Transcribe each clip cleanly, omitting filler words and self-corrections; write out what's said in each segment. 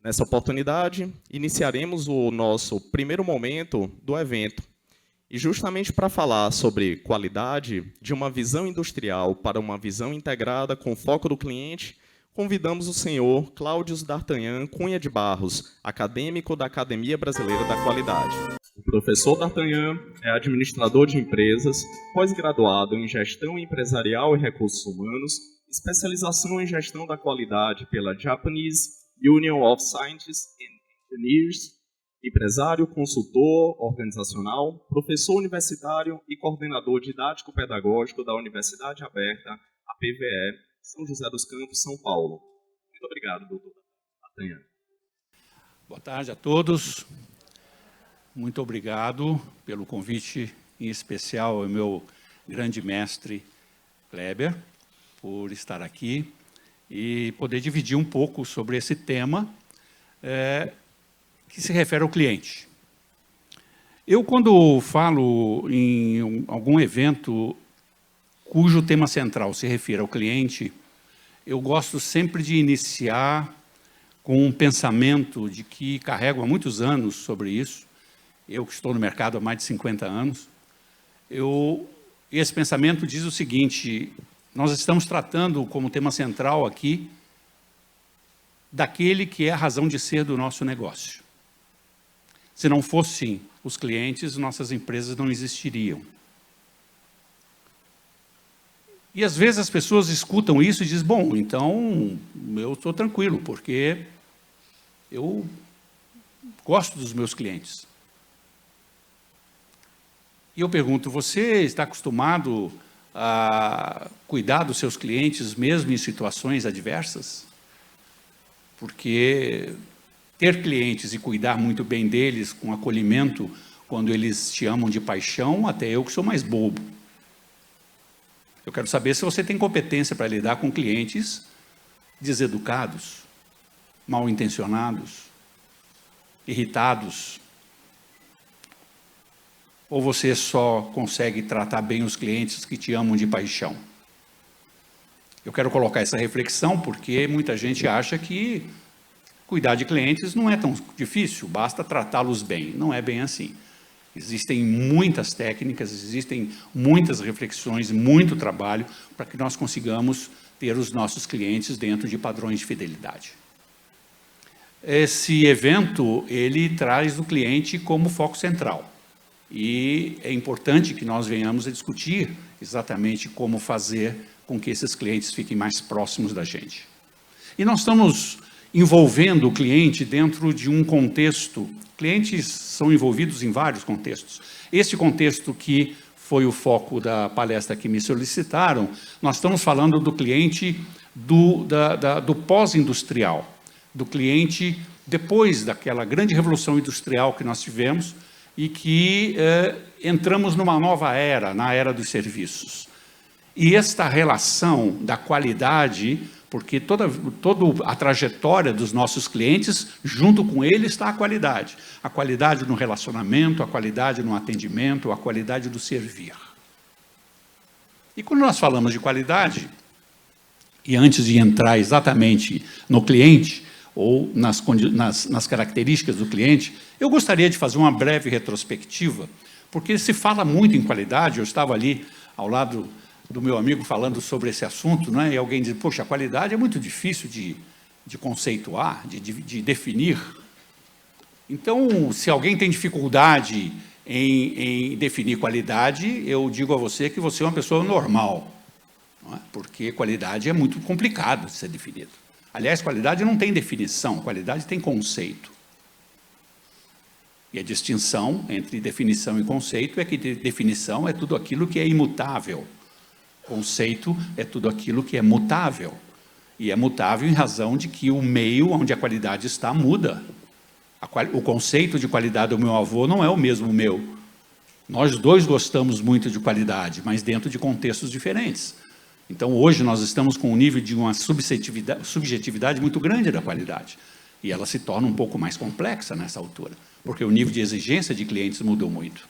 Nessa oportunidade, iniciaremos o nosso primeiro momento do evento. E justamente para falar sobre qualidade, de uma visão industrial para uma visão integrada com foco do cliente, convidamos o senhor Cláudio D'Artagnan Cunha de Barros, acadêmico da Academia Brasileira da Qualidade. O professor D'Artagnan é administrador de empresas, pós-graduado em Gestão Empresarial e Recursos Humanos, especialização em Gestão da Qualidade pela Japanese Union of Scientists and Engineers, empresário, consultor organizacional, professor universitário e coordenador didático-pedagógico da Universidade Aberta, a PVE, São José dos Campos, São Paulo. Muito obrigado, doutor D'Artagnan. Boa tarde a todos. Muito obrigado pelo convite, em especial ao meu grande mestre Kleber, por estar aqui e poder dividir um pouco sobre esse tema que se refere ao cliente. Eu, quando falo em algum evento cujo tema central se refere ao cliente, eu gosto sempre de iniciar com um pensamento de que carrego há muitos anos sobre isso. Eu que estou no mercado há mais de 50 anos, esse pensamento diz o seguinte: nós estamos tratando como tema central aqui daquele que é a razão de ser do nosso negócio. Se não fossem os clientes, nossas empresas não existiriam. E às vezes as pessoas escutam isso e dizem, bom, então eu estou tranquilo, porque eu gosto dos meus clientes. E eu pergunto, você está acostumado a cuidar dos seus clientes mesmo em situações adversas? Porque ter clientes e cuidar muito bem deles com acolhimento, quando eles te amam de paixão, até eu que sou mais bobo. Eu quero saber se você tem competência para lidar com clientes deseducados, mal intencionados, irritados. Ou você só consegue tratar bem os clientes que te amam de paixão? Eu quero colocar essa reflexão porque muita gente acha que cuidar de clientes não é tão difícil, basta tratá-los bem. Não é bem assim. Existem muitas técnicas, existem muitas reflexões, muito trabalho para que nós consigamos ter os nossos clientes dentro de padrões de fidelidade. Esse evento, ele traz o cliente como foco central. E é importante que nós venhamos a discutir exatamente como fazer com que esses clientes fiquem mais próximos da gente. E nós estamos envolvendo o cliente dentro de um contexto. Clientes são envolvidos em vários contextos. Esse contexto que foi o foco da palestra que me solicitaram, nós estamos falando do cliente do pós-industrial, do cliente depois daquela grande revolução industrial que nós tivemos e que entramos numa nova era, na era dos serviços. E esta relação da qualidade, porque toda a trajetória dos nossos clientes, junto com ele está a qualidade. A qualidade no relacionamento, a qualidade no atendimento, a qualidade do servir. E quando nós falamos de qualidade, e antes de entrar exatamente no cliente, ou nas características do cliente, eu gostaria de fazer uma breve retrospectiva, porque se fala muito em qualidade. Eu estava ali ao lado do meu amigo falando sobre esse assunto, né? E alguém diz, poxa, a qualidade é muito difícil de conceituar, de definir. Então, se alguém tem dificuldade em definir qualidade, eu digo a você que você é uma pessoa normal, não é? Porque qualidade é muito complicado de ser definido. Aliás, qualidade não tem definição, qualidade tem conceito. E a distinção entre definição e conceito é que definição é tudo aquilo que é imutável. Conceito é tudo aquilo que é mutável. E é mutável em razão de que o meio onde a qualidade está muda. O conceito de qualidade do meu avô não é o mesmo meu. Nós dois gostamos muito de qualidade, mas dentro de contextos diferentes. Então, hoje nós estamos com um nível de uma subjetividade muito grande da qualidade. E ela se torna um pouco mais complexa nessa altura, porque o nível de exigência de clientes mudou muito.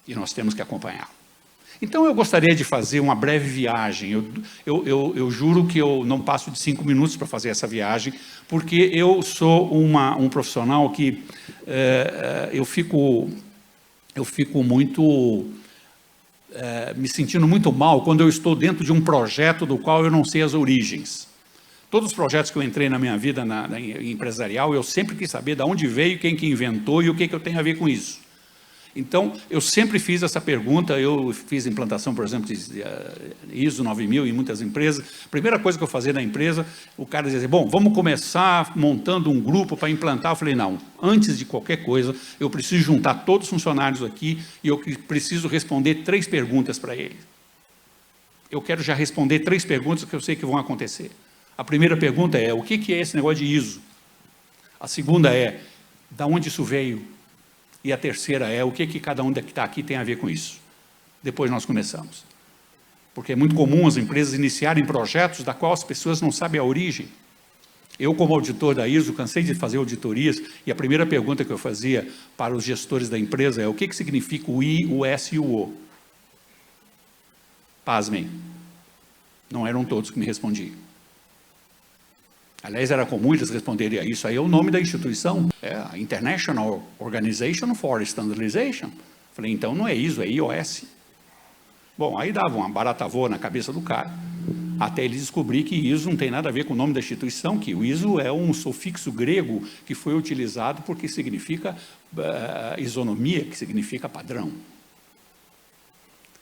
E nós temos que acompanhar. Então, eu gostaria de fazer uma breve viagem. Eu juro que eu não passo de 5 minutos para fazer essa viagem, porque eu sou um profissional que eu fico muito... me sentindo muito mal quando eu estou dentro de um projeto do qual eu não sei as origens. Todos os projetos que eu entrei na minha vida empresarial, eu sempre quis saber de onde veio, quem que inventou e o que eu tenho a ver com isso. Então, eu sempre fiz essa pergunta, eu fiz implantação, por exemplo, de ISO 9000 em muitas empresas. A primeira coisa que eu fazia na empresa, o cara dizia, bom, vamos começar montando um grupo para implantar. Eu falei, não, antes de qualquer coisa, eu preciso juntar todos os funcionários aqui e eu preciso responder 3 perguntas para eles. Eu quero já responder 3 perguntas que eu sei que vão acontecer. A primeira pergunta é, o que é esse negócio de ISO? A segunda é, da onde isso veio? E a terceira é, o que cada um que está aqui tem a ver com isso? Depois nós começamos. Porque é muito comum as empresas iniciarem projetos da qual as pessoas não sabem a origem. Eu, como auditor da ISO, cansei de fazer auditorias, e a primeira pergunta que eu fazia para os gestores da empresa é, o que significa o I, o S e o O? Pasmem. Não eram todos que me respondiam. Aliás, era comum eles responderem a isso. Aí é o nome da instituição, é a International Organization for Standardization. Falei, então não é ISO, é IOS. Bom, aí dava uma barata voa na cabeça do cara, até ele descobrir que ISO não tem nada a ver com o nome da instituição, que o ISO é um sufixo grego que foi utilizado porque significa isonomia, que significa padrão.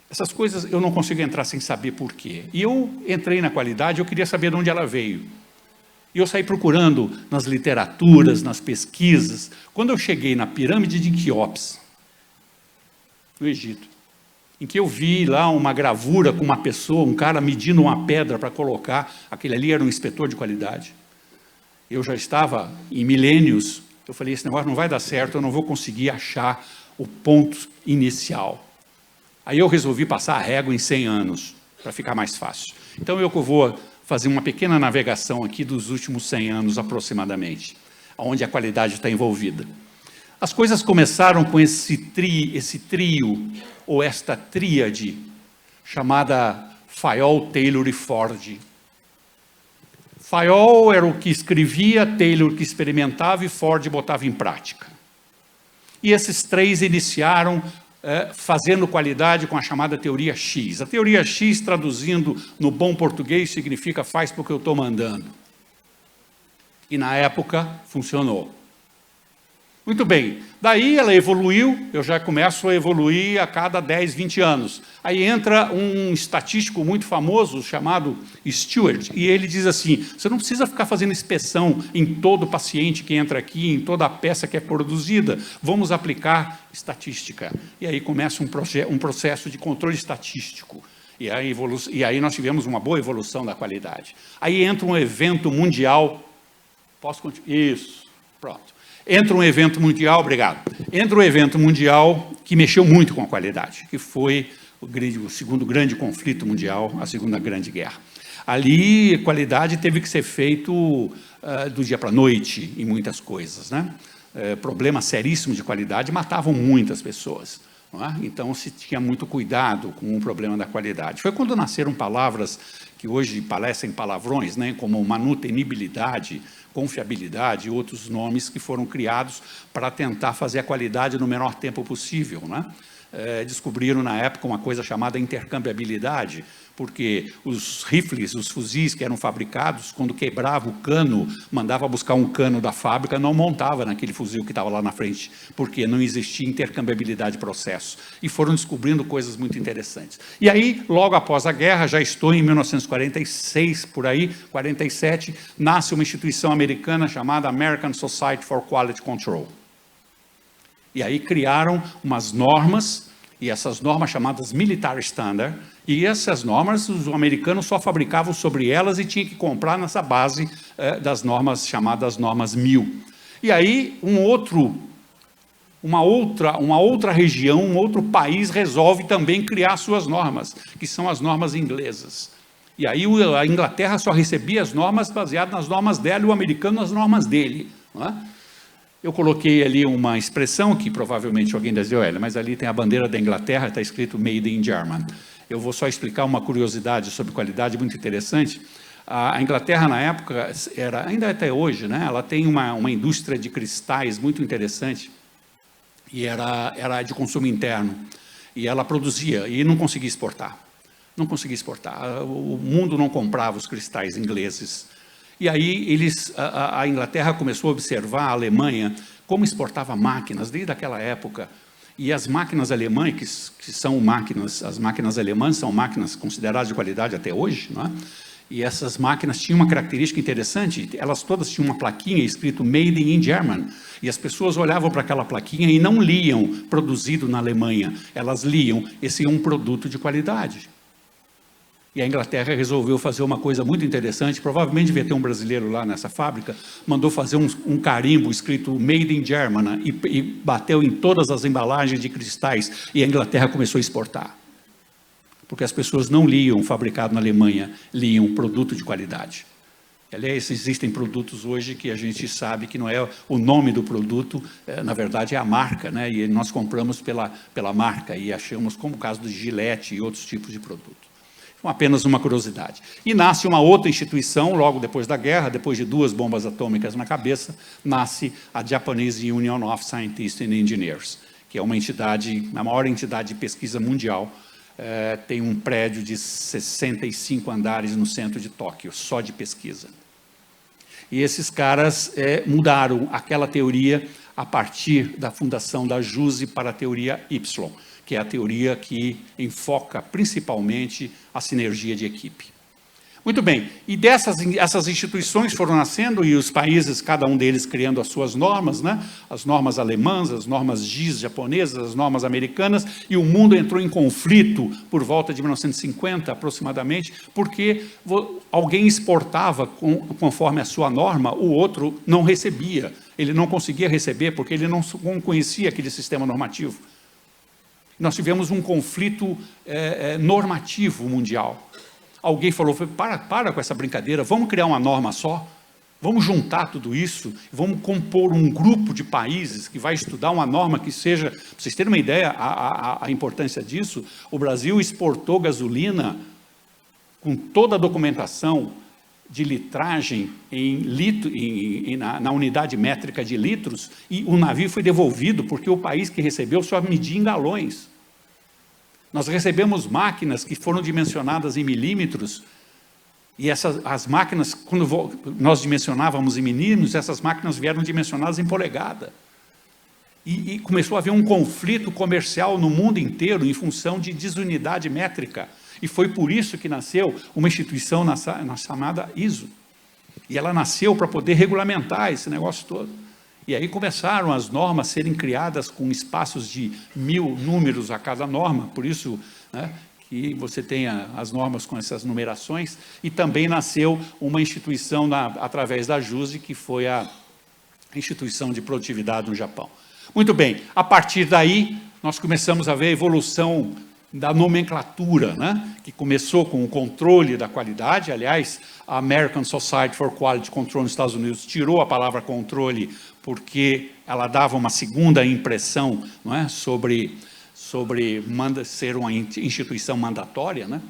Essas coisas eu não consigo entrar sem saber por quê. E eu entrei na qualidade, eu queria saber de onde ela veio. E eu saí procurando nas literaturas, nas pesquisas. Quando eu cheguei na pirâmide de Quéops, no Egito, em que eu vi lá uma gravura com uma pessoa, um cara medindo uma pedra para colocar, aquele ali era um inspetor de qualidade. Eu já estava em milênios, eu falei, esse negócio não vai dar certo, eu não vou conseguir achar o ponto inicial. Aí eu resolvi passar a régua em 100 anos, para ficar mais fácil. Então eu vou fazer uma pequena navegação aqui dos últimos 100 anos aproximadamente, onde a qualidade está envolvida. As coisas começaram com esse trio, ou esta tríade, chamada Fayol, Taylor e Ford. Fayol era o que escrevia, Taylor que experimentava e Ford botava em prática. E esses 3 iniciaram fazendo qualidade com a chamada teoria X. A teoria X, traduzindo no bom português, significa faz porque eu estou mandando. E na época funcionou. Muito bem, daí ela evoluiu, eu já começo a evoluir a cada 10, 20 anos. Aí entra um estatístico muito famoso chamado Stewart, e ele diz assim, você não precisa ficar fazendo inspeção em todo paciente que entra aqui, em toda a peça que é produzida, vamos aplicar estatística. E aí começa um processo de controle estatístico. E aí nós tivemos uma boa evolução da qualidade. Aí entra um evento mundial, posso continuar? Isso, pronto. Entra um evento mundial, obrigado. Entra um evento mundial que mexeu muito com a qualidade, que foi o segundo grande conflito mundial, a Segunda Grande Guerra. Ali, a qualidade teve que ser feito do dia para a noite em muitas coisas, né? Problemas seríssimos de qualidade matavam muitas pessoas. Não é? Então, se tinha muito cuidado com o problema da qualidade. Foi quando nasceram palavras que hoje parecem palavrões, né? Como manutenibilidade, confiabilidade e outros nomes que foram criados para tentar fazer a qualidade no menor tempo possível, né? Descobriram na época uma coisa chamada intercambiabilidade, porque os rifles, os fuzis que eram fabricados, quando quebrava o cano, mandava buscar um cano da fábrica, não montava naquele fuzil que estava lá na frente, porque não existia intercambiabilidade de processo. E foram descobrindo coisas muito interessantes. E aí, logo após a guerra, já estou em 1946, por aí, 47, nasce uma instituição americana chamada American Society for Quality Control. E aí criaram umas normas, e essas normas chamadas Military Standard, e essas normas os americanos só fabricavam sobre elas e tinham que comprar nessa base das normas chamadas normas 1000. E aí uma outra região, um outro país resolve também criar suas normas, que são as normas inglesas. E aí a Inglaterra só recebia as normas baseadas nas normas dela e o americano nas normas dele, não é? Eu coloquei ali uma expressão que provavelmente alguém deve dizer, olha, mas ali tem a bandeira da Inglaterra, está escrito Made in German. Eu vou só explicar uma curiosidade sobre qualidade muito interessante. A Inglaterra, na época, ainda até hoje, né, ela tem uma indústria de cristais muito interessante, e era de consumo interno. E ela produzia, e não conseguia exportar. Não conseguia exportar. O mundo não comprava os cristais ingleses. E aí a Inglaterra começou a observar a Alemanha como exportava máquinas desde aquela época. E as máquinas alemãs, que são máquinas, as máquinas alemãs são máquinas consideradas de qualidade até hoje, não é? E essas máquinas tinham uma característica interessante, elas todas tinham uma plaquinha escrito Made in German. E as pessoas olhavam para aquela plaquinha e não liam produzido na Alemanha, elas liam, esse é um produto de qualidade. E a Inglaterra resolveu fazer uma coisa muito interessante, provavelmente devia ter um brasileiro lá nessa fábrica, mandou fazer um carimbo escrito Made in Germany e bateu em todas as embalagens de cristais, e a Inglaterra começou a exportar. Porque as pessoas não liam fabricado na Alemanha, liam produto de qualidade. Aliás, existem produtos hoje que a gente sabe que não é o nome do produto, na verdade é a marca, né? E nós compramos pela marca e achamos, como o caso do Gillette e outros tipos de produto. Apenas uma curiosidade. E nasce uma outra instituição, logo depois da guerra, depois de 2 bombas atômicas na cabeça, nasce a Japanese Union of Scientists and Engineers, que é uma entidade, a maior entidade de pesquisa mundial, tem um prédio de 65 andares no centro de Tóquio, só de pesquisa. E esses caras mudaram aquela teoria a partir da fundação da JUSE para a teoria Y, que é a teoria que enfoca principalmente a sinergia de equipe. Muito bem, e essas instituições foram nascendo e os países, cada um deles criando as suas normas, né? As normas alemãs, as normas GIS japonesas, as normas americanas, e o mundo entrou em conflito por volta de 1950 aproximadamente, porque alguém exportava conforme a sua norma, o outro não recebia, ele não conseguia receber porque ele não conhecia aquele sistema normativo. Nós tivemos um conflito normativo mundial. Alguém falou, para com essa brincadeira, vamos criar uma norma só, vamos juntar tudo isso, vamos compor um grupo de países que vai estudar uma norma que seja, para vocês terem uma ideia, a importância disso, o Brasil exportou gasolina com toda a documentação de litragem na unidade métrica de litros, e o navio foi devolvido porque o país que recebeu só media em galões. Nós recebemos máquinas que foram dimensionadas em milímetros, e as máquinas, quando nós dimensionávamos em milímetros, essas máquinas vieram dimensionadas em polegada. E começou a haver um conflito comercial no mundo inteiro em função de desunidade métrica. E foi por isso que nasceu uma instituição chamada ISO. E ela nasceu para poder regulamentar esse negócio todo. E aí começaram as normas a serem criadas com espaços de 1000 números a cada norma, por isso, né, que você tem as normas com essas numerações, e também nasceu uma instituição através da JUSE, que foi a instituição de produtividade no Japão. Muito bem, a partir daí, nós começamos a ver a evolução da nomenclatura, né, que começou com o controle da qualidade. Aliás, a American Society for Quality Control nos Estados Unidos tirou a palavra controle porque ela dava uma segunda impressão, não é, sobre ser uma instituição mandatória, né?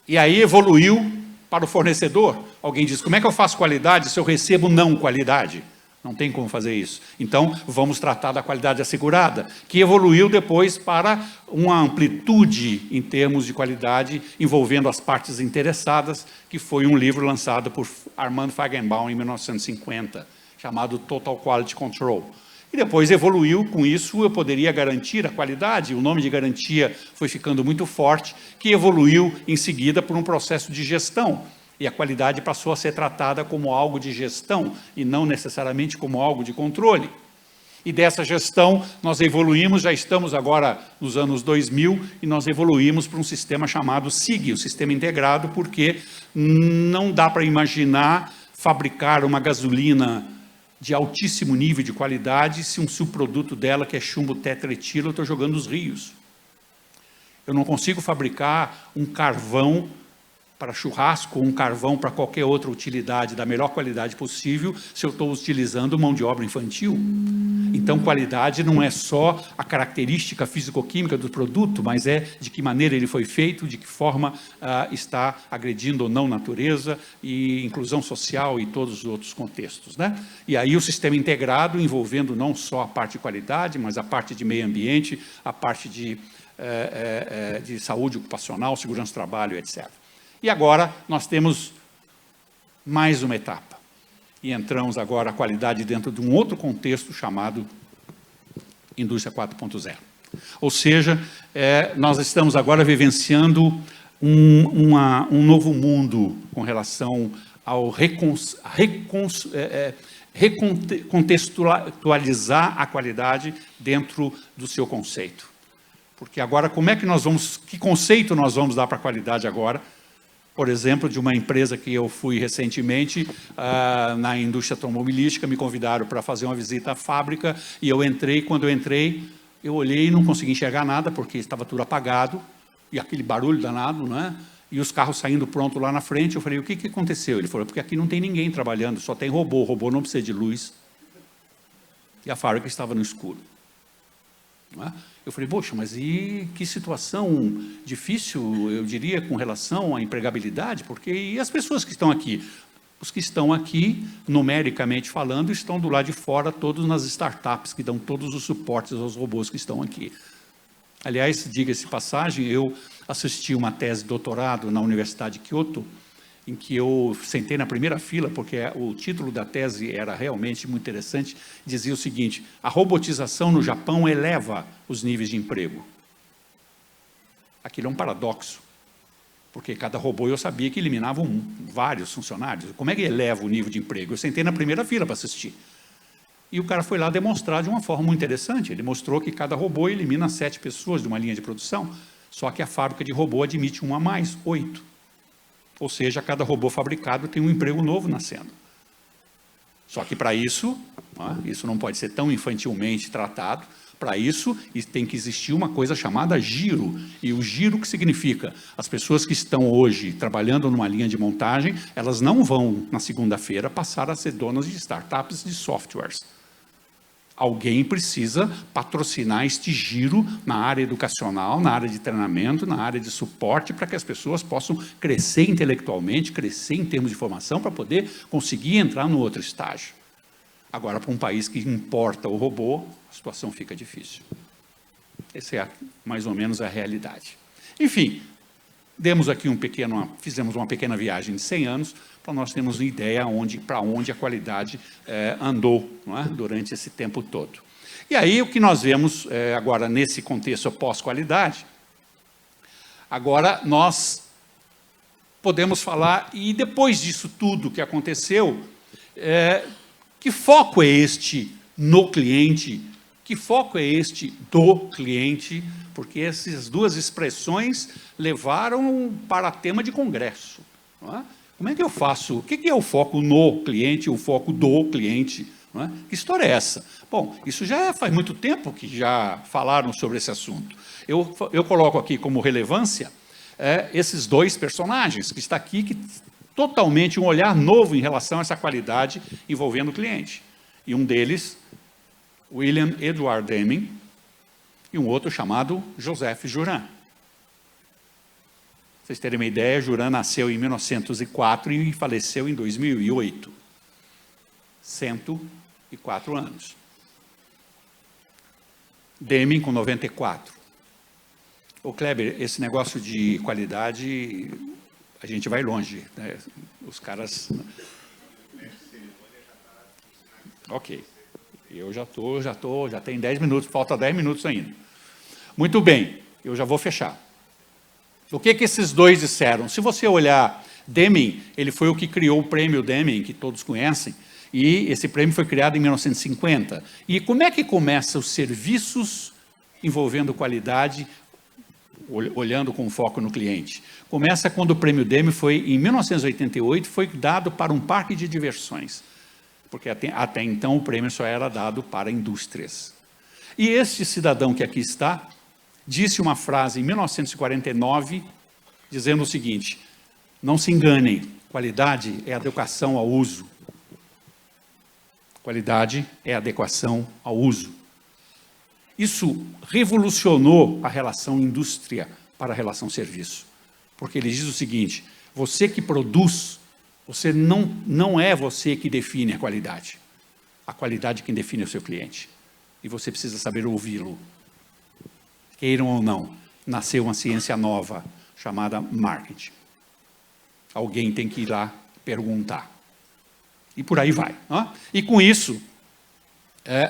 E aí evoluiu para o fornecedor. Alguém diz, como é que eu faço qualidade se eu recebo não qualidade? Não tem como fazer isso. Então, vamos tratar da qualidade assegurada, que evoluiu depois para uma amplitude em termos de qualidade, envolvendo as partes interessadas, que foi um livro lançado por Armand Feigenbaum em 1950, chamado Total Quality Control. E depois evoluiu com isso, eu poderia garantir a qualidade, o nome de garantia foi ficando muito forte, que evoluiu em seguida por um processo de gestão. E a qualidade passou a ser tratada como algo de gestão e não necessariamente como algo de controle. E dessa gestão nós evoluímos, já estamos agora nos anos 2000, e nós evoluímos para um sistema chamado SIG, o Sistema Integrado, porque não dá para imaginar fabricar uma gasolina de altíssimo nível de qualidade se um subproduto dela, que é chumbo tetraetilo, eu estou jogando nos rios. Eu não consigo fabricar um carvão para churrasco, um carvão para qualquer outra utilidade da melhor qualidade possível, se eu estou utilizando mão de obra infantil. Então, qualidade não é só a característica físico-química do produto, mas é de que maneira ele foi feito, de que forma está agredindo ou não a natureza, e inclusão social e todos os outros contextos, né? E aí o sistema integrado, envolvendo não só a parte de qualidade, mas a parte de meio ambiente, a parte de saúde ocupacional, segurança do trabalho, etc. E agora nós temos mais uma etapa. E entramos agora a qualidade dentro de um outro contexto chamado Indústria 4.0. Ou seja, nós estamos agora vivenciando um novo mundo com relação ao recontextualizar a qualidade dentro do seu conceito. Porque agora, que conceito nós vamos dar para a qualidade agora? Por exemplo, de uma empresa que eu fui recentemente, na indústria automobilística, me convidaram para fazer uma visita à fábrica, e eu entrei, quando eu entrei, eu olhei e não consegui enxergar nada, porque estava tudo apagado, e aquele barulho danado, né? E os carros saindo pronto lá na frente. Eu falei, o que aconteceu? Ele falou, porque aqui não tem ninguém trabalhando, só tem robô, o robô não precisa de luz. E a fábrica estava no escuro. Não é? Eu falei, poxa, mas e que situação difícil, eu diria, com relação à empregabilidade, porque e as pessoas que estão aqui? Os que estão aqui, numericamente falando, estão do lado de fora, todos nas startups, que dão todos os suportes aos robôs que estão aqui. Aliás, diga-se de passagem, eu assisti uma tese de doutorado na Universidade de Kyoto, em que eu sentei na primeira fila, porque o título da tese era realmente muito interessante, dizia o seguinte: a robotização no Japão eleva os níveis de emprego. Aquilo é um paradoxo, porque cada robô eu sabia que eliminava vários funcionários. Como é que eleva o nível de emprego? Eu sentei na primeira fila para assistir. E o cara foi lá demonstrar de uma forma muito interessante. Ele mostrou que cada robô elimina 7 pessoas de uma linha de produção, só que a fábrica de robô admite 1 a mais, 8. Ou seja, cada robô fabricado tem um emprego novo nascendo. Só que para isso, isso não pode ser tão infantilmente tratado, para isso tem que existir uma coisa chamada giro. E o giro que significa? As pessoas que estão hoje trabalhando numa linha de montagem, elas não vão, na segunda-feira, passar a ser donas de startups de softwares. Alguém precisa patrocinar este giro na área educacional, na área de treinamento, na área de suporte, para que as pessoas possam crescer intelectualmente, crescer em termos de formação, para poder conseguir entrar no outro estágio. Agora, para um país que importa o robô, a situação fica difícil. Essa é mais ou menos a realidade. Enfim, demos aqui fizemos uma pequena viagem de 100 anos, para nós termos uma ideia para onde a qualidade andou, não é? Durante esse tempo todo. E aí o que nós vemos agora nesse contexto pós-qualidade, agora nós podemos falar, e depois disso tudo que aconteceu, que foco é este no cliente? Que foco é este do cliente? Porque essas duas expressões levaram para tema de congresso. Não é? Como é que eu faço? O que é o foco no cliente, o foco do cliente? Não é? Que história é essa? Bom, isso já faz muito tempo que já falaram sobre esse assunto. Eu coloco aqui como relevância esses dois personagens, que está aqui, que totalmente um olhar novo em relação a essa qualidade envolvendo o cliente. E um deles, William Edward Deming, e um outro chamado Joseph Juran. Para vocês terem uma ideia, Juran nasceu em 1904 e faleceu em 2008. 104 anos. Deming com 94. Ô Kleber, esse negócio de qualidade, a gente vai longe, né? Os caras... Ok. Eu já tenho 10 minutos, falta 10 minutos ainda. Muito bem, eu já vou fechar. O que esses dois disseram? Se você olhar, Deming, ele foi o que criou o prêmio Deming, que todos conhecem, e esse prêmio foi criado em 1950. E como é que começam os serviços envolvendo qualidade, olhando com foco no cliente? Começa quando o prêmio Deming foi, em 1988, foi dado para um parque de diversões, porque até então o prêmio só era dado para indústrias. E este cidadão que aqui está, disse uma frase em 1949, dizendo o seguinte: Não se enganem, qualidade é adequação ao uso. Qualidade é adequação ao uso. Isso revolucionou a relação indústria para a relação serviço. Porque ele diz o seguinte, você que produz, você não é você que define a qualidade. A qualidade quem define é o seu cliente. E você precisa saber ouvi-lo. Queiram ou não, nasceu uma ciência nova chamada marketing. Alguém tem que ir lá perguntar. E por aí vai. Não? E com isso,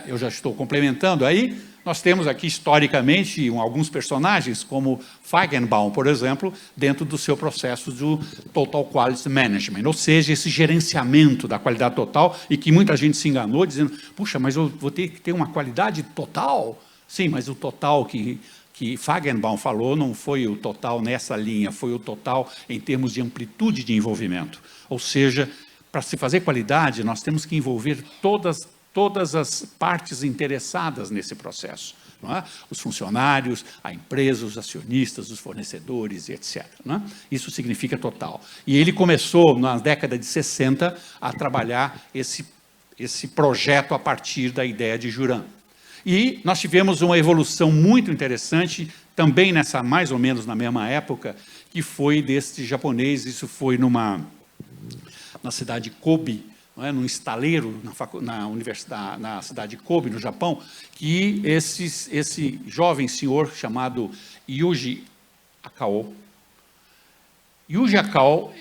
eu já estou complementando aí, nós temos aqui historicamente alguns personagens, como Feigenbaum, por exemplo, dentro do seu processo do Total Quality Management, ou seja, esse gerenciamento da qualidade total, e que muita gente se enganou dizendo, puxa, mas eu vou ter que ter uma qualidade total? Sim, mas o total que Feigenbaum falou não foi o total nessa linha, foi o total em termos de amplitude de envolvimento. Ou seja, para se fazer qualidade, nós temos que envolver todas as partes interessadas nesse processo. Não é? Os funcionários, a empresa, os acionistas, os fornecedores, etc. Não é? Isso significa total. E ele começou, na década de 60, a trabalhar esse projeto a partir da ideia de Juran. E nós tivemos uma evolução muito interessante, também mais ou menos na mesma época, que foi deste japonês, isso foi na cidade de Kobe, não é? Num estaleiro na cidade de Kobe, no Japão, que esse jovem senhor chamado Yuji Akao,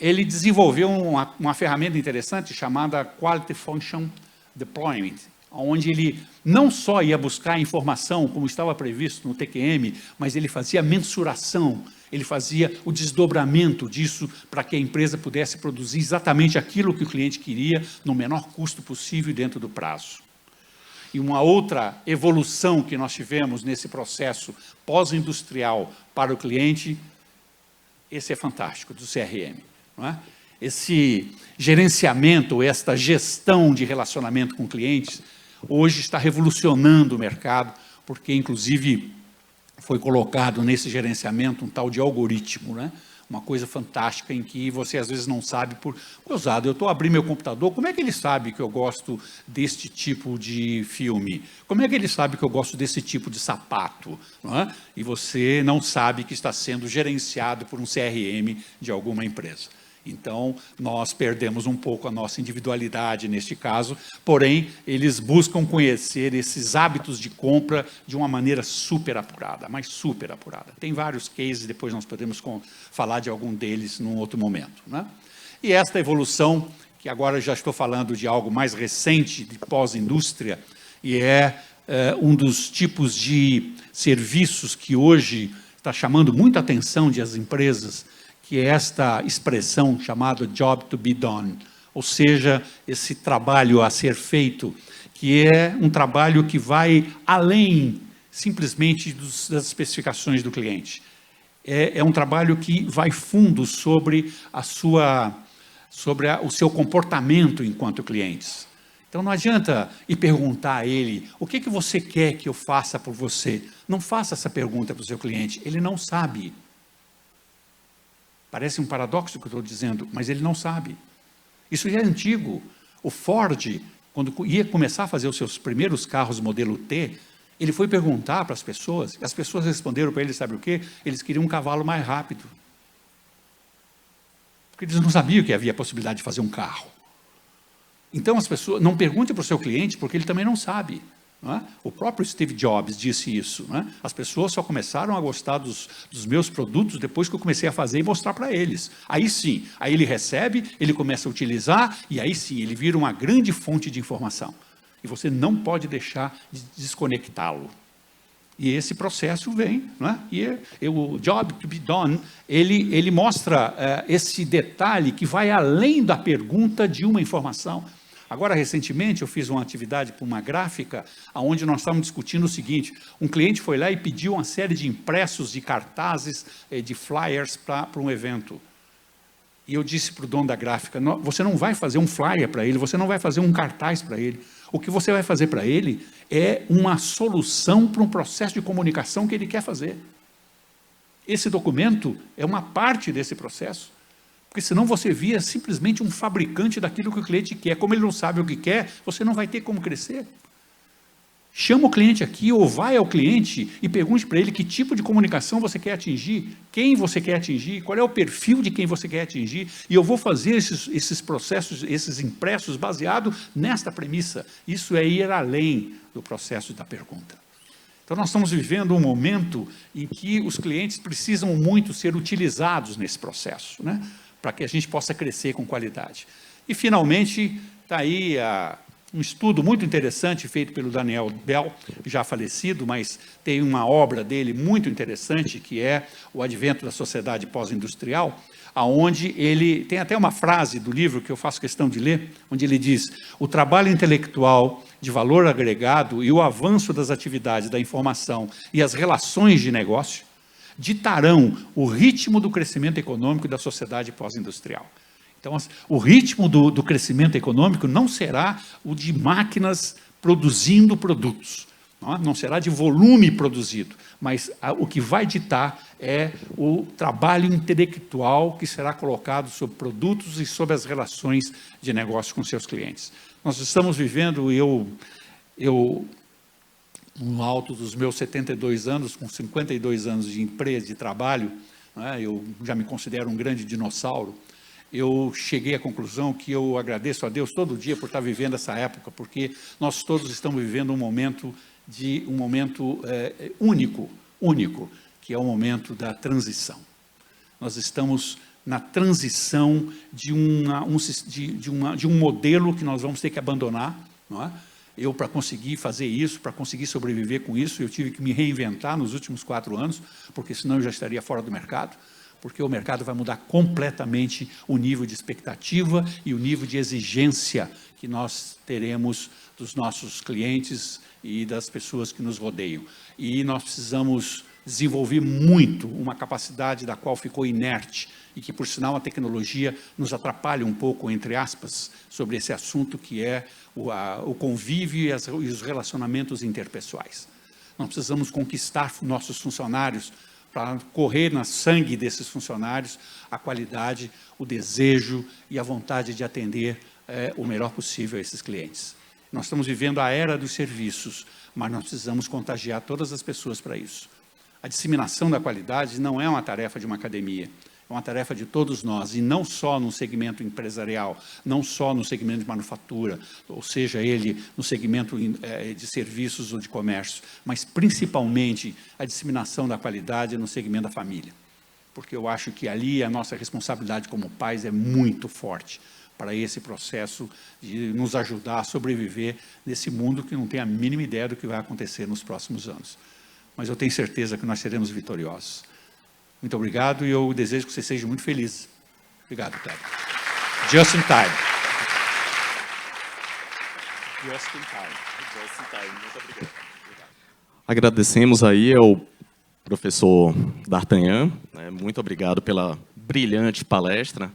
ele desenvolveu uma ferramenta interessante chamada Quality Function Deployment, onde ele não só ia buscar informação, como estava previsto no TQM, mas ele fazia mensuração, ele fazia o desdobramento disso para que a empresa pudesse produzir exatamente aquilo que o cliente queria, no menor custo possível e dentro do prazo. E uma outra evolução que nós tivemos nesse processo pós-industrial para o cliente, esse é fantástico, do CRM. Não é? Esse gerenciamento, esta gestão de relacionamento com clientes, hoje está revolucionando o mercado, porque, inclusive, foi colocado nesse gerenciamento um tal de algoritmo, né? Uma coisa fantástica em que você, às vezes, não sabe eu estou abrindo meu computador, como é que ele sabe que eu gosto deste tipo de filme? Como é que ele sabe que eu gosto desse tipo de sapato? Não é? E você não sabe que está sendo gerenciado por um CRM de alguma empresa. Então, nós perdemos um pouco a nossa individualidade neste caso, porém, eles buscam conhecer esses hábitos de compra de uma maneira super apurada, mas super apurada. Tem vários cases, depois nós podemos falar de algum deles num outro momento. Né? E esta evolução, que agora já estou falando de algo mais recente, de pós-indústria, e um dos tipos de serviços que hoje está chamando muita atenção das empresas, que é esta expressão chamada job to be done, ou seja, esse trabalho a ser feito, que é um trabalho que vai além simplesmente das especificações do cliente. É um trabalho que vai fundo sobre o seu comportamento enquanto clientes. Então não adianta ir perguntar a ele, o que você quer que eu faça por você? Não faça essa pergunta para o seu cliente, ele não sabe. Parece um paradoxo que eu estou dizendo, mas ele não sabe. Isso já é antigo. O Ford, quando ia começar a fazer os seus primeiros carros modelo T, ele foi perguntar para as pessoas, e as pessoas responderam para ele, sabe o quê? Eles queriam um cavalo mais rápido. Porque eles não sabiam que havia a possibilidade de fazer um carro. Então, as pessoas, não pergunte para o seu cliente, porque ele também não sabe. Não é? O próprio Steve Jobs disse isso. Não é? As pessoas só começaram a gostar dos meus produtos depois que eu comecei a fazer e mostrar para eles. Aí sim, aí ele recebe, ele começa a utilizar, e aí sim, ele vira uma grande fonte de informação. E você não pode deixar de desconectá-lo. E esse processo vem, não é? E o job to be done, ele mostra esse detalhe que vai além da pergunta de uma informação. Agora, recentemente, eu fiz uma atividade para uma gráfica, onde nós estávamos discutindo o seguinte, um cliente foi lá e pediu uma série de impressos, de cartazes, de flyers para um evento. E eu disse para o dono da gráfica, você não vai fazer um flyer para ele, você não vai fazer um cartaz para ele. O que você vai fazer para ele é uma solução para um processo de comunicação que ele quer fazer. Esse documento é uma parte desse processo. Porque senão você vira simplesmente um fabricante daquilo que o cliente quer. Como ele não sabe o que quer, você não vai ter como crescer. Chama o cliente aqui ou vai ao cliente e pergunte para ele que tipo de comunicação você quer atingir, quem você quer atingir, qual é o perfil de quem você quer atingir, e eu vou fazer esses processos, esses impressos baseado nesta premissa. Isso é ir além do processo da pergunta. Então, nós estamos vivendo um momento em que os clientes precisam muito ser utilizados nesse processo, né? Para que a gente possa crescer com qualidade. E, finalmente, está aí um estudo muito interessante feito pelo Daniel Bell, já falecido, mas tem uma obra dele muito interessante, que é O Advento da Sociedade Pós-Industrial, aonde ele tem até uma frase do livro que eu faço questão de ler, onde ele diz: o trabalho intelectual de valor agregado e o avanço das atividades da informação e as relações de negócio ditarão o ritmo do crescimento econômico da sociedade pós-industrial. Então, o ritmo do crescimento econômico não será o de máquinas produzindo produtos, não será de volume produzido, mas o que vai ditar é o trabalho intelectual que será colocado sobre produtos e sobre as relações de negócio com seus clientes. Nós estamos vivendo, no alto dos meus 72 anos, com 52 anos de empresa, de trabalho, né, eu já me considero um grande dinossauro. Eu cheguei à conclusão que eu agradeço a Deus todo dia por estar vivendo essa época, porque nós todos estamos vivendo um momento único, que é o momento da transição. Nós estamos na transição de um modelo que nós vamos ter que abandonar, não é? Eu, para conseguir fazer isso, para conseguir sobreviver com isso, eu tive que me reinventar nos últimos 4 anos, porque senão eu já estaria fora do mercado, porque o mercado vai mudar completamente o nível de expectativa e o nível de exigência que nós teremos dos nossos clientes e das pessoas que nos rodeiam. E nós precisamos desenvolver muito uma capacidade da qual ficou inerte e que, por sinal, a tecnologia nos atrapalha um pouco, entre aspas, sobre esse assunto que é o convívio e os relacionamentos interpessoais. Nós precisamos conquistar nossos funcionários para correr no sangue desses funcionários a qualidade, o desejo e a vontade de atender o melhor possível a esses clientes. Nós estamos vivendo a era dos serviços, mas nós precisamos contagiar todas as pessoas para isso. A disseminação da qualidade não é uma tarefa de uma academia, é uma tarefa de todos nós, e não só no segmento empresarial, não só no segmento de manufatura, ou seja, ele no segmento de serviços ou de comércio, mas principalmente a disseminação da qualidade no segmento da família. Porque eu acho que ali a nossa responsabilidade como pais é muito forte para esse processo de nos ajudar a sobreviver nesse mundo que não tem a mínima ideia do que vai acontecer nos próximos anos. Mas eu tenho certeza que nós seremos vitoriosos. Muito obrigado e eu desejo que você seja muito feliz. Obrigado, Cléber. Just in time. Just in time. Just in time. Muito obrigado. Agradecemos aí ao professor D'Artagnan. Muito obrigado pela brilhante palestra.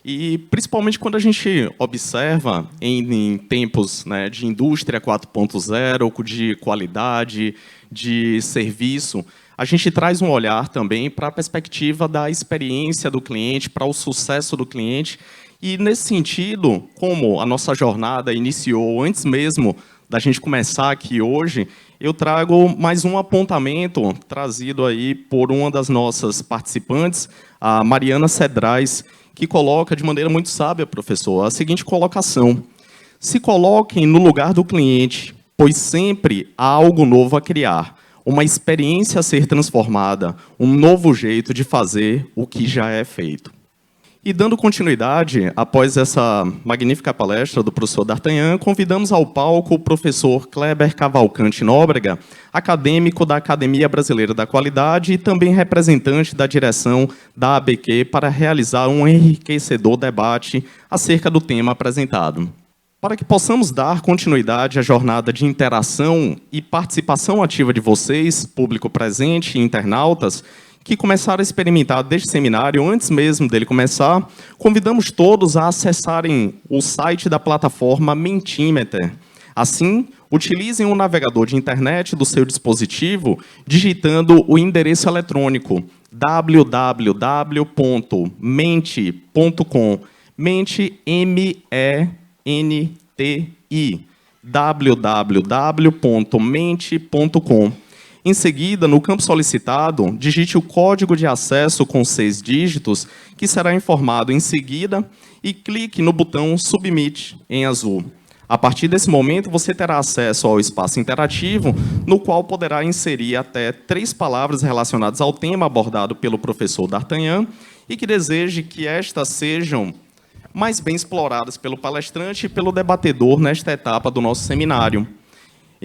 E, principalmente, quando a gente observa em tempos, né, de indústria 4.0, de qualidade, de serviço, a gente traz um olhar também para a perspectiva da experiência do cliente, para o sucesso do cliente. E, nesse sentido, como a nossa jornada iniciou antes mesmo da gente começar aqui hoje, eu trago mais um apontamento trazido aí por uma das nossas participantes, a Mariana Cedrais, que coloca de maneira muito sábia, professor, a seguinte colocação: se coloquem no lugar do cliente, pois sempre há algo novo a criar, uma experiência a ser transformada, um novo jeito de fazer o que já é feito. E dando continuidade, após essa magnífica palestra do professor D'Artagnan, convidamos ao palco o professor Kleber Cavalcante Nóbrega, acadêmico da Academia Brasileira da Qualidade e também representante da direção da ABQ, para realizar um enriquecedor debate acerca do tema apresentado. Para que possamos dar continuidade à jornada de interação e participação ativa de vocês, público presente e internautas, que começaram a experimentar deste seminário, antes mesmo dele começar, convidamos todos a acessarem o site da plataforma Mentimeter. Assim, Utilizem o navegador de internet do seu dispositivo, digitando o endereço eletrônico www.menti.com, mente, M-E-N-T-I, www.menti.com. Em seguida, no campo solicitado, digite o código de acesso com 6 dígitos, que será informado em seguida, e clique no botão Submit, em azul. A partir desse momento, você terá acesso ao espaço interativo, no qual poderá inserir até 3 palavras relacionadas ao tema abordado pelo professor D'Artagnan e que deseje que estas sejam mais bem exploradas pelo palestrante e pelo debatedor nesta etapa do nosso seminário.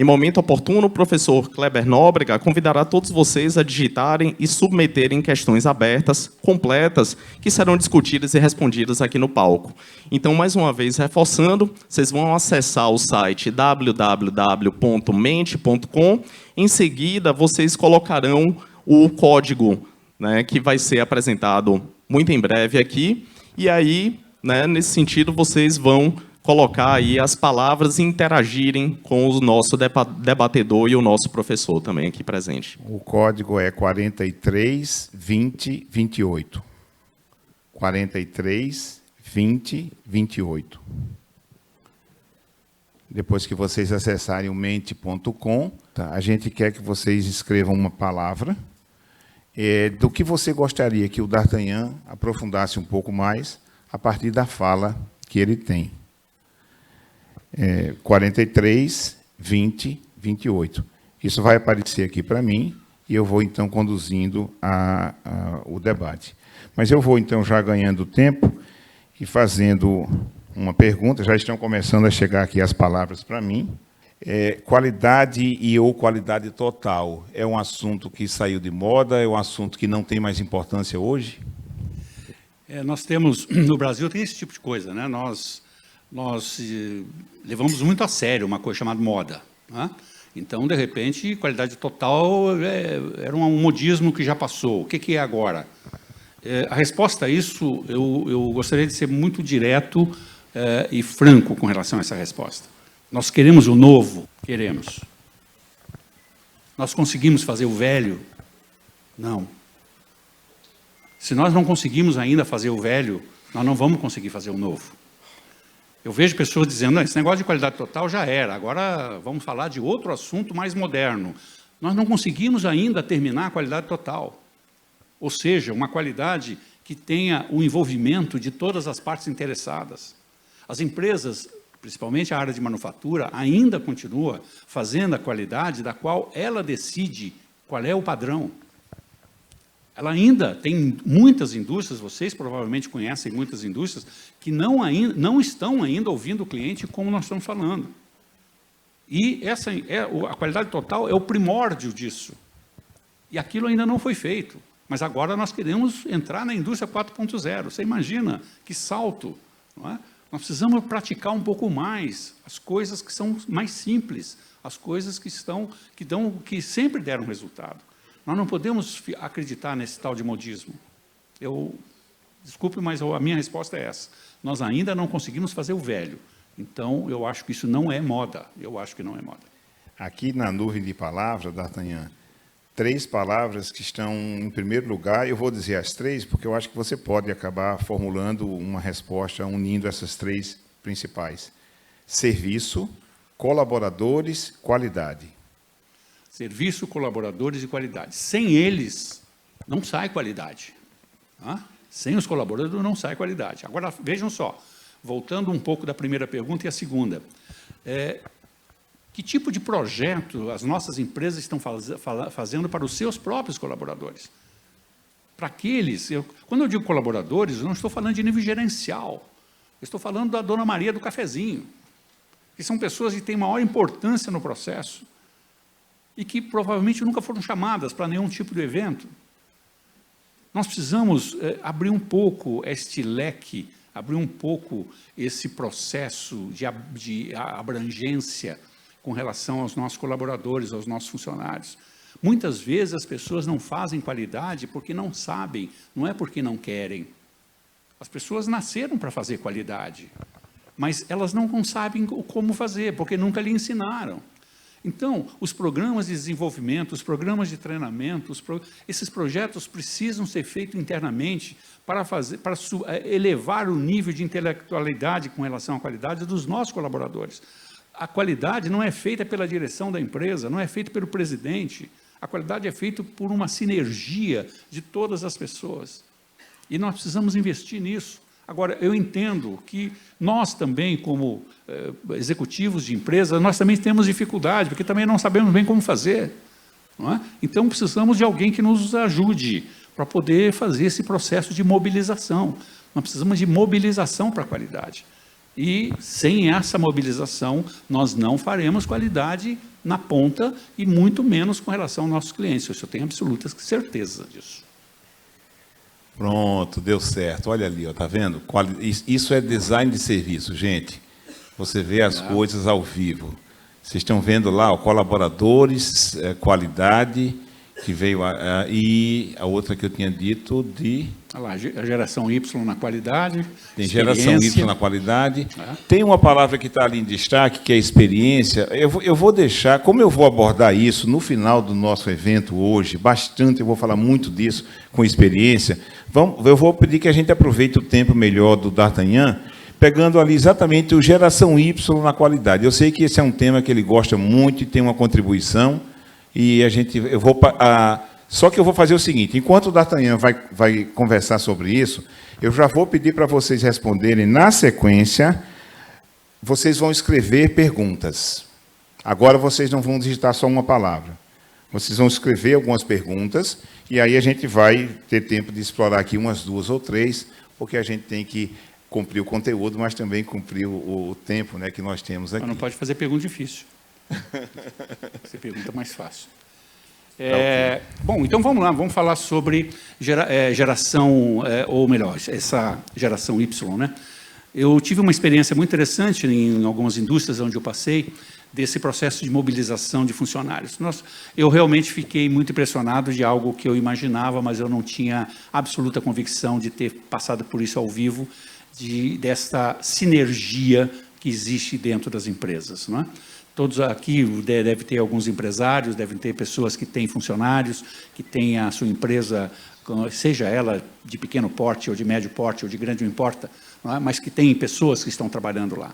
Em momento oportuno, o professor Kleber Nóbrega convidará todos vocês a digitarem e submeterem questões abertas, completas, que serão discutidas e respondidas aqui no palco. Então, mais uma vez, reforçando, vocês vão acessar o site www.mente.com. Em seguida, vocês colocarão o código, né, que vai ser apresentado muito em breve aqui. E aí, né, nesse sentido, vocês vão colocar aí as palavras e interagirem com o nosso debatedor e o nosso professor também aqui presente. O código é 432028. 432028. Depois que vocês acessarem o mente.com, tá, a gente quer que vocês escrevam uma palavra do que você gostaria que o D'Artagnan aprofundasse um pouco mais a partir da fala que ele tem. 432028. Isso vai aparecer aqui para mim e eu vou, então, conduzindo o debate. Mas eu vou, então, já ganhando tempo e fazendo uma pergunta. Já estão começando a chegar aqui as palavras para mim. Qualidade ou qualidade total é um assunto que saiu de moda, é um assunto que não tem mais importância hoje? Nós temos, no Brasil, tem esse tipo de coisa, né? Nós levamos muito a sério uma coisa chamada moda, né? Então, de repente, qualidade total era um modismo que já passou. O que é agora? A resposta a isso, eu gostaria de ser muito direto e franco com relação a essa resposta. Nós queremos o novo? Queremos. Nós conseguimos fazer o velho? Não. Se nós não conseguimos ainda fazer o velho, nós não vamos conseguir fazer o novo. Eu vejo pessoas dizendo, esse negócio de qualidade total já era, agora vamos falar de outro assunto mais moderno. Nós não conseguimos ainda terminar a qualidade total. Ou seja, uma qualidade que tenha o envolvimento de todas as partes interessadas. As empresas, principalmente a área de manufatura, ainda continua fazendo a qualidade da qual ela decide qual é o padrão. Ela ainda tem muitas indústrias, vocês provavelmente conhecem muitas indústrias, que não estão ainda ouvindo o cliente como nós estamos falando. E a qualidade total é o primórdio disso. E aquilo ainda não foi feito. Mas agora nós queremos entrar na indústria 4.0. Você imagina que salto, não é? Nós precisamos praticar um pouco mais as coisas que são mais simples, as coisas que sempre deram resultado. Nós não podemos acreditar nesse tal de modismo. Desculpe, mas a minha resposta é essa. Nós ainda não conseguimos fazer o velho. Então, eu acho que isso não é moda. Eu acho que não é moda. Aqui na nuvem de palavras, D'Artagnan, 3 palavras que estão em primeiro lugar. Eu vou dizer as 3, porque eu acho que você pode acabar formulando uma resposta unindo essas 3 principais. Serviço, colaboradores, qualidade. Serviço, colaboradores e qualidade. Sem eles, não sai qualidade. Tá? Sem os colaboradores, não sai qualidade. Agora, vejam só, voltando um pouco da primeira pergunta e a segunda. Que tipo de projeto as nossas empresas estão fazendo para os seus próprios colaboradores? Para aqueles... Quando eu digo colaboradores, eu não estou falando de nível gerencial. Eu estou falando da Dona Maria do cafezinho, que são pessoas que têm maior importância no processo, e que provavelmente nunca foram chamadas para nenhum tipo de evento. Nós precisamos abrir um pouco este leque, abrir um pouco esse processo de abrangência com relação aos nossos colaboradores, aos nossos funcionários. Muitas vezes as pessoas não fazem qualidade porque não sabem, não é porque não querem. As pessoas nasceram para fazer qualidade, mas elas não sabem como fazer, porque nunca lhe ensinaram. Então, os programas de desenvolvimento, os programas de treinamento, esses projetos precisam ser feitos internamente para elevar o nível de intelectualidade com relação à qualidade dos nossos colaboradores. A qualidade não é feita pela direção da empresa, não é feita pelo presidente. A qualidade é feita por uma sinergia de todas as pessoas. E nós precisamos investir nisso. Agora, eu entendo que nós também, como executivos de empresa, nós também temos dificuldade, porque também não sabemos bem como fazer. Não é? Então, precisamos de alguém que nos ajude para poder fazer esse processo de mobilização. Nós precisamos de mobilização para a qualidade. E, sem essa mobilização, nós não faremos qualidade na ponta e muito menos com relação aos nossos clientes. Isso eu tenho absoluta certeza disso. Pronto, deu certo. Olha ali, ó, tá vendo? Isso é design de serviço, gente. Você vê as coisas ao vivo. Vocês estão vendo lá, ó, colaboradores, qualidade, que veio e a outra que eu tinha dito de... Olha lá, a geração Y na qualidade. Tem geração Y na qualidade. Tem uma palavra que está ali em destaque, que é experiência. Eu vou deixar, como eu vou abordar isso no final do nosso evento hoje, bastante, eu vou falar muito disso com experiência, eu vou pedir que a gente aproveite o tempo melhor do D'Artagnan, pegando ali exatamente o geração Y na qualidade. Eu sei que esse é um tema que ele gosta muito e tem uma contribuição, e só que eu vou fazer o seguinte, enquanto o D'Artagnan vai conversar sobre isso, eu já vou pedir para vocês responderem na sequência, vocês vão escrever perguntas. Agora vocês não vão digitar só uma palavra. Vocês vão escrever algumas perguntas, e aí a gente vai ter tempo de explorar aqui umas 2 ou 3, porque a gente tem que cumprir o conteúdo, mas também cumprir o tempo, né, que nós temos aqui. Mas não pode fazer pergunta difícil. Você pergunta mais fácil. Bom, então vamos lá, vamos falar sobre geração, ou melhor, essa geração Y, né? Eu tive uma experiência muito interessante em algumas indústrias onde eu passei, desse processo de mobilização de funcionários. Eu realmente fiquei muito impressionado de algo que eu imaginava, mas eu não tinha absoluta convicção de ter passado por isso ao vivo, dessa sinergia que existe dentro das empresas, não é? Todos aqui devem ter alguns empresários, devem ter pessoas que têm funcionários, que têm a sua empresa, seja ela de pequeno porte, ou de médio porte, ou de grande, não importa, não é? Mas que têm pessoas que estão trabalhando lá.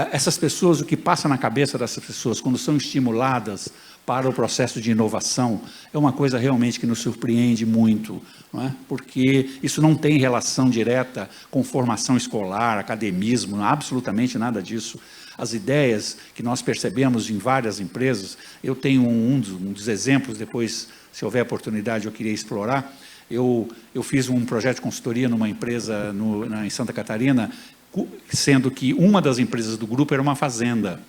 Essas pessoas, o que passa na cabeça dessas pessoas, quando são estimuladas para o processo de inovação, é uma coisa realmente que nos surpreende muito, não é? Porque isso não tem relação direta com formação escolar, academismo, absolutamente nada disso. As ideias que nós percebemos em várias empresas, eu tenho um dos exemplos, depois, se houver oportunidade, eu queria explorar. Eu fiz um projeto de consultoria numa empresa em Santa Catarina, sendo que uma das empresas do grupo era uma fazenda.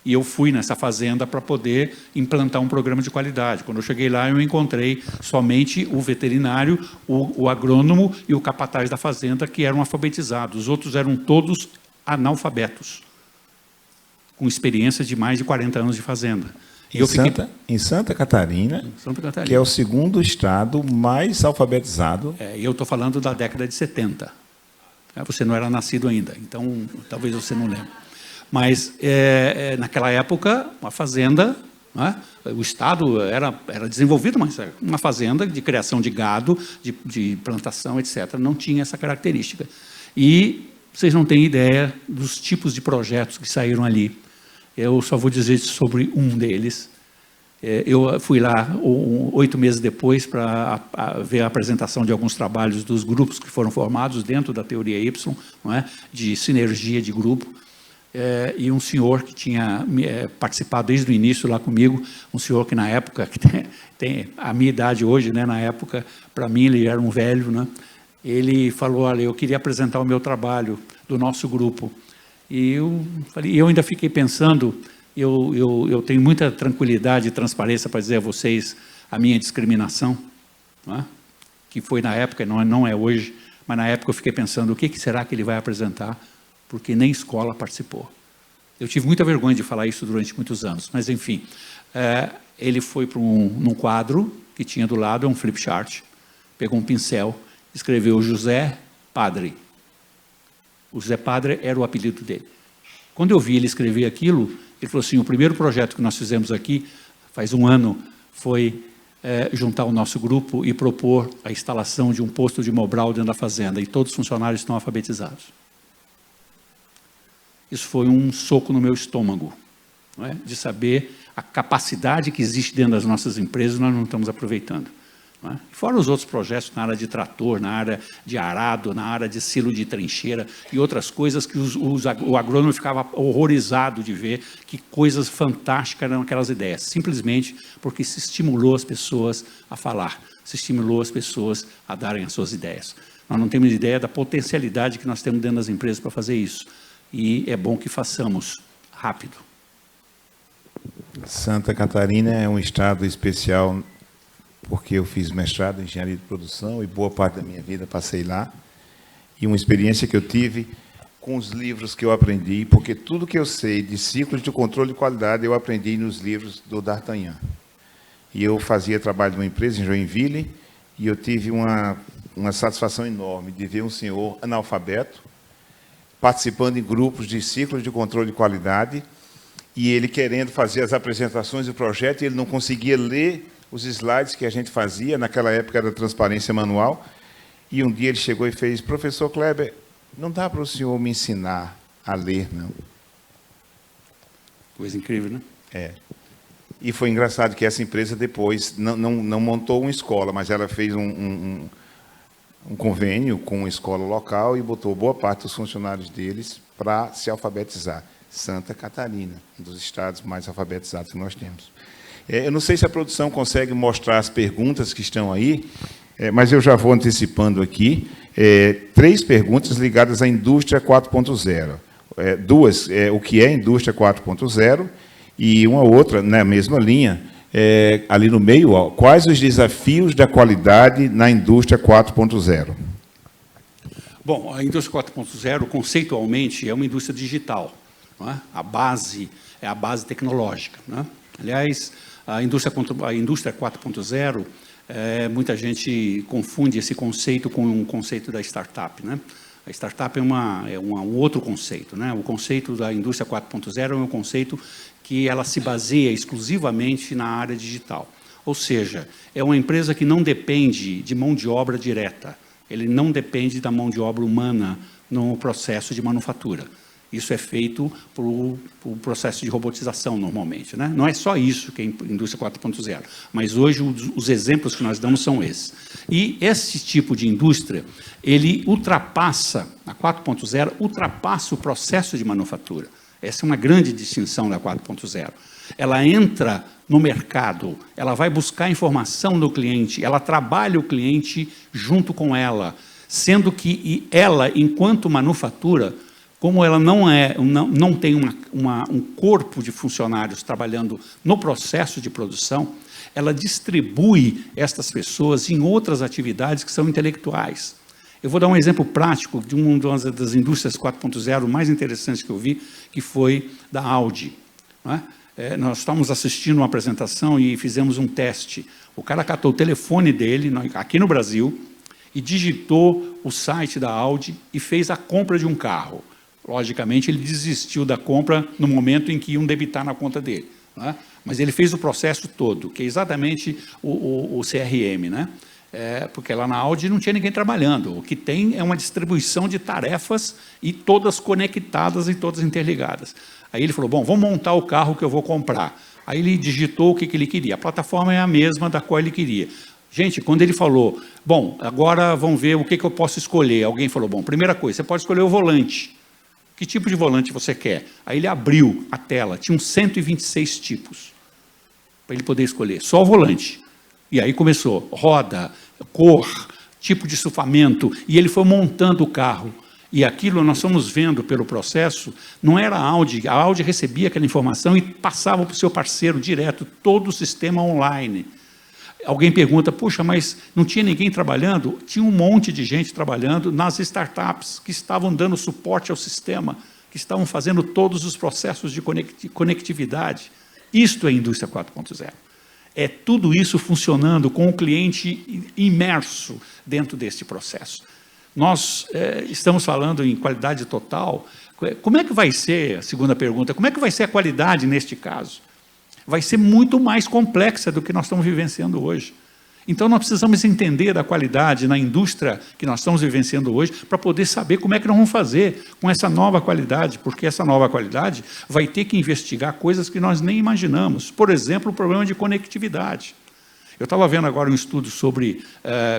E eu fui nessa fazenda para poder implantar um programa de qualidade. Quando eu cheguei lá, eu encontrei somente o veterinário, o agrônomo e o capataz da fazenda, que eram alfabetizados. Os outros eram todos analfabetos, com experiência de mais de 40 anos de fazenda. Em Santa Catarina, que é o segundo estado mais alfabetizado. E eu estou falando da década de 70. Você não era nascido ainda, então talvez você não lembre. Mas, naquela época, uma fazenda, né, o Estado era desenvolvido, mas uma fazenda de criação de gado, de plantação, etc., não tinha essa característica. E vocês não têm ideia dos tipos de projetos que saíram ali. Eu só vou dizer sobre um deles. Eu fui lá 8 meses depois para ver a apresentação de alguns trabalhos dos grupos que foram formados dentro da teoria Y, não é? De sinergia de grupo. E um senhor que tinha participado desde o início lá comigo, um senhor que na época, que tem a minha idade hoje, né, na época, para mim ele era um velho, né? Ele falou, olha, eu queria apresentar o meu trabalho do nosso grupo. E eu ainda fiquei pensando, eu tenho muita tranquilidade e transparência para dizer a vocês a minha discriminação, não é? Que foi na época, não é hoje, mas na época eu fiquei pensando, o que será que ele vai apresentar? Porque nem escola participou. Eu tive muita vergonha de falar isso durante muitos anos, mas enfim, ele foi para num quadro que tinha do lado, um flip chart, pegou um pincel, escreveu José Padre. O José Padre era o apelido dele. Quando eu vi ele escrever aquilo, Ele falou assim, o primeiro projeto que nós fizemos aqui, faz um ano, foi juntar o nosso grupo e propor a instalação de um posto de Mobral dentro da fazenda, e todos os funcionários estão alfabetizados. Isso foi um soco no meu estômago, não é? De saber a capacidade que existe dentro das nossas empresas, nós não estamos aproveitando. Não é? Fora os outros projetos na área de trator, na área de arado, na área de silo de trincheira e outras coisas que o agrônomo ficava horrorizado de ver que coisas fantásticas eram aquelas ideias, simplesmente porque se estimulou as pessoas a falar, se estimulou as pessoas a darem as suas ideias. Nós não temos ideia da potencialidade que nós temos dentro das empresas para fazer isso, e é bom que façamos rápido. Santa Catarina é um estado especial, porque eu fiz mestrado em engenharia de produção e boa parte da minha vida passei lá. E uma experiência que eu tive com os livros que eu aprendi, porque tudo que eu sei de ciclos de controle de qualidade eu aprendi nos livros do D'Artagnan. E eu fazia trabalho numa empresa em Joinville e eu tive uma satisfação enorme de ver um senhor analfabeto participando em grupos de ciclos de controle de qualidade e ele querendo fazer as apresentações do projeto e ele não conseguia ler os slides que a gente fazia, naquela época era transparência manual, e um dia ele chegou e fez, professor Kleber, não dá para o senhor me ensinar a ler, não? Coisa incrível, né? É. E foi engraçado que essa empresa depois não montou uma escola, mas ela fez um convênio com uma escola local e botou boa parte dos funcionários deles para se alfabetizar. Santa Catarina, um dos estados mais alfabetizados que nós temos. Eu não sei se a produção consegue mostrar as perguntas que estão aí, mas eu já vou antecipando aqui. 3 perguntas ligadas à indústria 4.0. Duas, o que é indústria 4.0, e uma outra, na mesma linha, ali no meio, ó, quais os desafios da qualidade na indústria 4.0? Bom, a indústria 4.0, conceitualmente, é uma indústria digital. Não é? A base é a base tecnológica. Não é? Aliás, a indústria 4.0, muita gente confunde esse conceito com um conceito da startup. Né? A startup é um outro conceito. Né? O conceito da indústria 4.0 é um conceito que ela se baseia exclusivamente na área digital. Ou seja, é uma empresa que não depende de mão de obra direta. Ele não depende da mão de obra humana no processo de manufatura. Isso é feito por processo de robotização, normalmente. Né? Não é só isso que é a indústria 4.0, mas hoje os exemplos que nós damos são esses. E esse tipo de indústria, ele ultrapassa, a 4.0, ultrapassa o processo de manufatura. Essa é uma grande distinção da 4.0. Ela entra no mercado, ela vai buscar informação do cliente, ela trabalha o cliente junto com ela, sendo que ela, enquanto manufatura, como ela não tem um corpo de funcionários trabalhando no processo de produção, ela distribui estas pessoas em outras atividades que são intelectuais. Eu vou dar um exemplo prático de uma das indústrias 4.0 mais interessantes que eu vi, que foi da Audi. Não é? Nós estávamos assistindo uma apresentação e fizemos um teste. O cara catou o telefone dele, aqui no Brasil, e digitou o site da Audi e fez a compra de um carro. Logicamente, ele desistiu da compra no momento em que iam debitar na conta dele. Né? Mas ele fez o processo todo, que é exatamente o CRM. Né? Porque lá na Audi não tinha ninguém trabalhando. O que tem é uma distribuição de tarefas e todas conectadas e todas interligadas. Aí ele falou, bom, vamos montar o carro que eu vou comprar. Aí ele digitou o que ele queria. A plataforma é a mesma da qual ele queria. Gente, quando ele falou, bom, agora vamos ver o que eu posso escolher. Alguém falou, bom, primeira coisa, você pode escolher o volante. Que tipo de volante você quer? Aí ele abriu a tela, tinham 126 tipos para ele poder escolher, só o volante. E aí começou, roda, cor, tipo de estufamento, e ele foi montando o carro. E aquilo nós estamos vendo pelo processo, não era a Audi recebia aquela informação e passava para o seu parceiro direto, todo o sistema online. Alguém pergunta, puxa, mas não tinha ninguém trabalhando? Tinha um monte de gente trabalhando nas startups que estavam dando suporte ao sistema, que estavam fazendo todos os processos de conectividade. Isto é indústria 4.0. É tudo isso funcionando com o cliente imerso dentro deste processo. Nós estamos falando em qualidade total. Como é que vai ser, a segunda pergunta, como é que vai ser a qualidade neste caso? Vai ser muito mais complexa do que nós estamos vivenciando hoje. Então, nós precisamos entender a qualidade na indústria que nós estamos vivenciando hoje para poder saber como é que nós vamos fazer com essa nova qualidade, porque essa nova qualidade vai ter que investigar coisas que nós nem imaginamos. Por exemplo, o problema de conectividade. Eu estava vendo agora um estudo sobre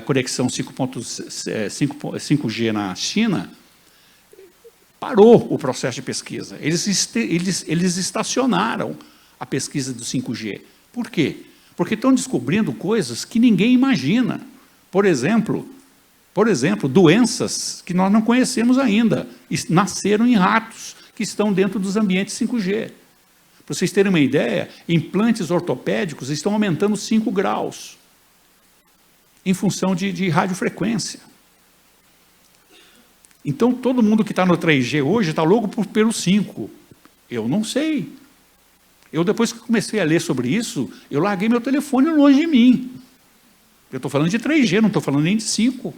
conexão 5G na China. Parou o processo de pesquisa. Eles estacionaram a pesquisa do 5G. Por quê? Porque estão descobrindo coisas que ninguém imagina. Por exemplo, doenças que nós não conhecemos ainda, nasceram em ratos que estão dentro dos ambientes 5G. Para vocês terem uma ideia, implantes ortopédicos estão aumentando 5 graus, em função de radiofrequência. Então, todo mundo que está no 3G hoje está louco pelo 5. Eu não sei. Eu, depois que comecei a ler sobre isso, eu larguei meu telefone longe de mim. Eu estou falando de 3G, não estou falando nem de 5.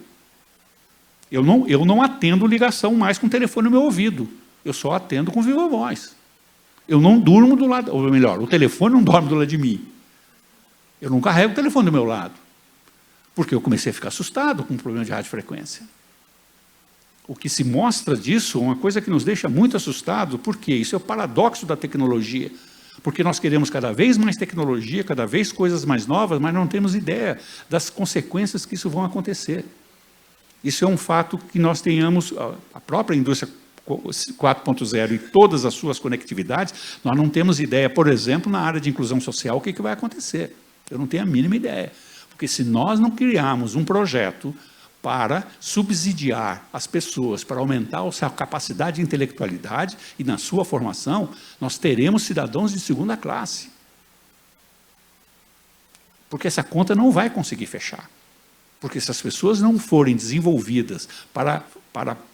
Eu não atendo ligação mais com o telefone no meu ouvido. Eu só atendo com viva voz. Eu não durmo do lado, ou melhor, o telefone não dorme do lado de mim. Eu não carrego o telefone do meu lado. Porque eu comecei a ficar assustado com o problema de radiofrequência. O que se mostra disso é uma coisa que nos deixa muito assustados, porque isso é o paradoxo da tecnologia. Porque nós queremos cada vez mais tecnologia, cada vez coisas mais novas, mas não temos ideia das consequências que isso vão acontecer. Isso é um fato que nós tenhamos, a própria indústria 4.0 e todas as suas conectividades, nós não temos ideia, por exemplo, na área de inclusão social, o que vai acontecer. Eu não tenho a mínima ideia. Porque se nós não criarmos um projeto para subsidiar as pessoas, para aumentar a sua capacidade de intelectualidade e na sua formação, nós teremos cidadãos de segunda classe. Porque essa conta não vai conseguir fechar. Porque se as pessoas não forem desenvolvidas para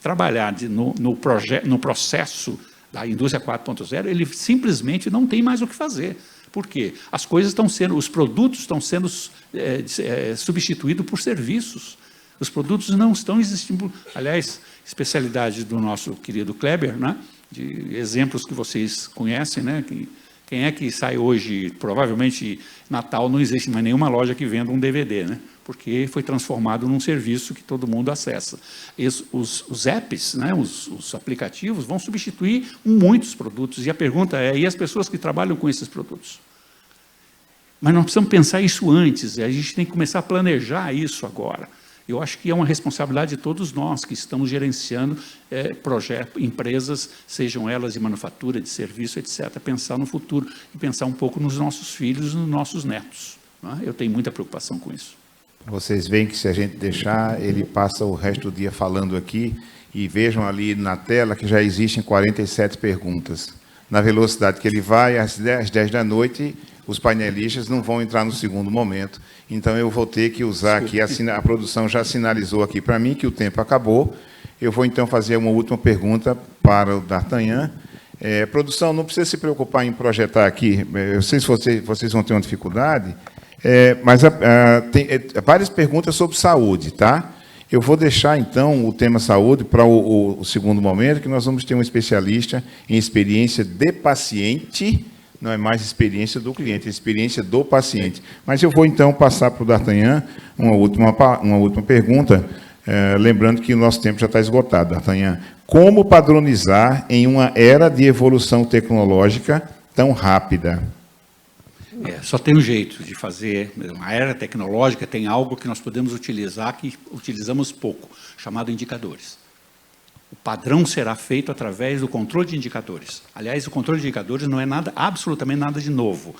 trabalhar no processo da indústria 4.0, ele simplesmente não tem mais o que fazer. Por quê? As coisas os produtos estão sendo substituídos por serviços. Os produtos não estão existindo. Aliás, especialidade do nosso querido Kleber, né? De exemplos que vocês conhecem, né? Quem é que sai hoje, provavelmente, Natal, não existe mais nenhuma loja que venda um DVD, né? Porque foi transformado num serviço que todo mundo acessa. Os apps, né? Os aplicativos, vão substituir muitos produtos. E a pergunta é, e as pessoas que trabalham com esses produtos? Mas nós precisamos pensar isso antes, a gente tem que começar a planejar isso agora. Eu acho que é uma responsabilidade de todos nós que estamos gerenciando projetos, empresas, sejam elas de manufatura, de serviço, etc., pensar no futuro e pensar um pouco nos nossos filhos e nos nossos netos. Né? Eu tenho muita preocupação com isso. Vocês veem que se a gente deixar, ele passa o resto do dia falando aqui e vejam ali na tela que já existem 47 perguntas. Na velocidade que ele vai, às 10 da noite, os painelistas não vão entrar no segundo momento. Então, eu vou ter que usar aqui, a produção já sinalizou aqui para mim que o tempo acabou. Eu vou, então, fazer uma última pergunta para o D'Artagnan. Produção, não precisa se preocupar em projetar aqui. Eu sei se vocês vão ter uma dificuldade, mas tem várias perguntas sobre saúde, tá? Eu vou deixar, então, o tema saúde para o segundo momento, que nós vamos ter um especialista em experiência de paciente, não é mais experiência do cliente, é experiência do paciente. Mas eu vou, então, passar para o D'Artagnan uma última pergunta, lembrando que o nosso tempo já está esgotado, D'Artagnan. Como padronizar em uma era de evolução tecnológica tão rápida? Só tem um jeito de fazer. Uma era tecnológica tem algo que nós podemos utilizar, que utilizamos pouco, chamado indicadores. O padrão será feito através do controle de indicadores. Aliás, o controle de indicadores não é absolutamente nada de novo.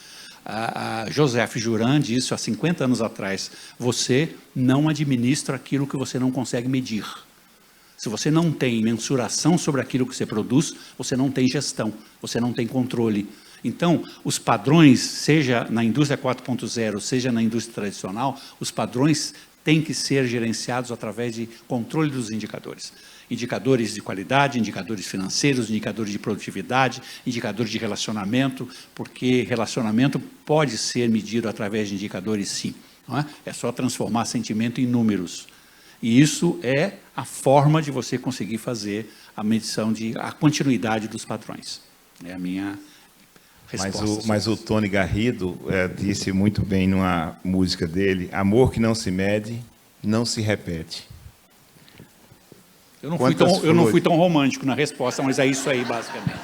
Joseph Juran disse há 50 anos atrás, você não administra aquilo que você não consegue medir. Se você não tem mensuração sobre aquilo que você produz, você não tem gestão, você não tem controle. Então, os padrões, seja na indústria 4.0, seja na indústria tradicional, os padrões têm que ser gerenciados através de controle dos indicadores. Indicadores de qualidade, indicadores financeiros, indicadores de produtividade, indicadores de relacionamento, porque relacionamento pode ser medido através de indicadores, sim. Não é? É só transformar sentimento em números. E isso é a forma de você conseguir fazer a medição a continuidade dos padrões. É a minha resposta. Mas o Tony Garrido disse muito bem numa música dele: amor que não se mede, não se repete. Eu não fui tão romântico na resposta, mas é isso aí, basicamente.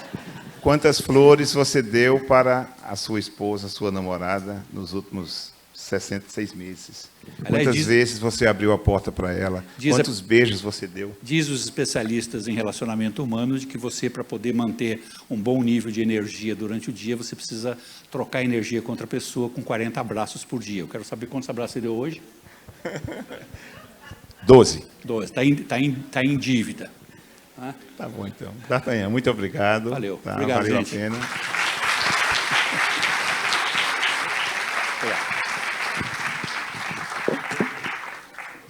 Quantas flores você deu para a sua esposa, sua namorada, nos últimos 66 meses? Quantas vezes você abriu a porta para ela? Quantos beijos você deu? Diz os especialistas em relacionamento humano de que você, para poder manter um bom nível de energia durante o dia, você precisa trocar energia com outra pessoa com 40 abraços por dia. Eu quero saber quantos abraços você deu hoje. 12. 12. Tá em dívida. Tá bom, então. D'Artagnan, muito obrigado. Valeu. Tá, Obrigado, valeu gente. a pena. Obrigado.